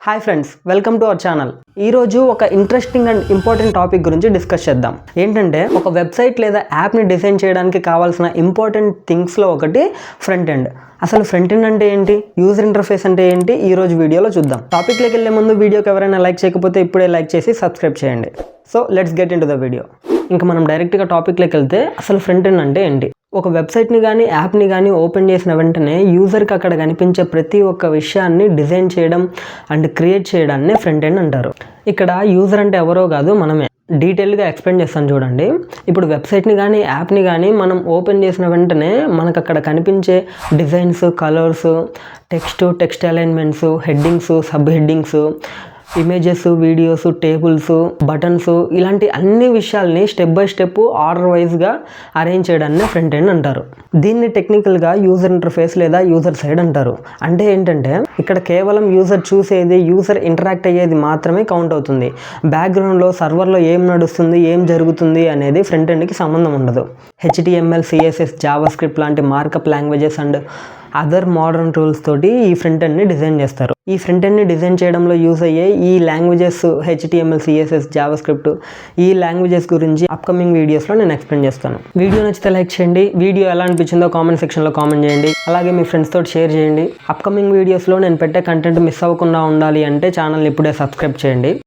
Hi friends, welcome to our channel. ఈరోజు ఒక interesting and important topic గురించి discuss చేద్దాం. ఏంటంటే ఒక వెబ్సైట్ లేదా యాప్ని డిజైన్ చేయడానికి కావాల్సిన ఇంపార్టెంట్ థింగ్స్లో ఒకటి ఫ్రంట్ ఎండ్. అసలు ఫ్రంట్ ఎండ్ అంటే ఏంటి, యూజర్ ఇంటర్ఫేస్ అంటే ఏంటి, ఈరోజు వీడియోలో చూద్దాం. టాపిక్లోకి వెళ్ళే ముందు వీడియోకి ఎవరైనా లైక్ చేయకపోతే ఇప్పుడే లైక్ చేసి సబ్స్క్రైబ్ చేయండి. So let's get in to the video. ఇంకా మనం డైరెక్ట్గా టాపిక్లోకి వెళ్తే అసలు ఫ్రంట్ ఎండ్ అంటే ఏంటి? ఒక వెబ్సైట్ని కానీ యాప్ని కానీ ఓపెన్ చేసిన వెంటనే యూజర్కి అక్కడ కనిపించే ప్రతి ఒక్క విషయాన్ని డిజైన్ చేయడం అండ్ క్రియేట్ చేయడాన్ని ఫ్రంట్ ఎండ్ అంటారు. ఇక్కడ యూజర్ అంటే ఎవరో కాదు, మనమే. డీటెయిల్గా ఎక్స్ప్లెయిన్ చేస్తాను చూడండి. ఇప్పుడు వెబ్సైట్ని కానీ యాప్ని కానీ మనం ఓపెన్ చేసిన వెంటనే మనకు అక్కడ కనిపించే designs, colours, text alignments, headings, sub headings, images, videos, tables, buttons, ఇలాంటి అన్ని విషయాల్ని స్టెప్ బై స్టెప్ ఆర్డర్ వైజ్గా అరేంజ్ చేయడాన్ని ఫ్రంట్ ఎండ్ అంటారు. దీన్ని టెక్నికల్గా యూజర్ ఇంటర్ఫేస్ లేదా యూజర్ సైడ్ అంటారు. అంటే ఏంటంటే ఇక్కడ కేవలం యూజర్ చూసేది, యూజర్ ఇంటరాక్ట్ అయ్యేది మాత్రమే కౌంట్ అవుతుంది. బ్యాక్గ్రౌండ్లో సర్వర్లో ఏం నడుస్తుంది, ఏం జరుగుతుంది అనేది ఫ్రంట్ ఎండ్కి సంబంధం ఉండదు. HTML, CSS, జావాస్క్రిప్ట్ లాంటి markup languages and other modern tools తోటి ఈ ఫ్రంట్ ఎండ్ని డిజైన్ చేస్తారు. ఈ ఫ్రంట్ ఎండ్ని డిజైన్ చేయడంలో యూజ్ అయ్యే ఈ లాంగ్వేజెస్ HTML, CSS, జావాస్క్రిప్ట్, ఈ లాంగ్వేజెస్ గురించి అప్కమింగ్ వీడియోస్లో నేను ఎక్స్ప్లెయిన్ చేస్తాను. వీడియో నచ్చితే లైక్ చేయండి. వీడియో ఎలా అనిపించిందో కామెంట్ సెక్షన్లో కామెంట్ చేయండి. అలాగే మీ ఫ్రెండ్స్ తోటి షేర్ చేయండి. అప్కమింగ్ వీడియోస్లో నేను పెట్టే కంటెంట్ మిస్ అవ్వకుండా ఉండాలి అంటే ఛానల్ని ఇప్పుడే సబ్స్క్రైబ్ చేయండి.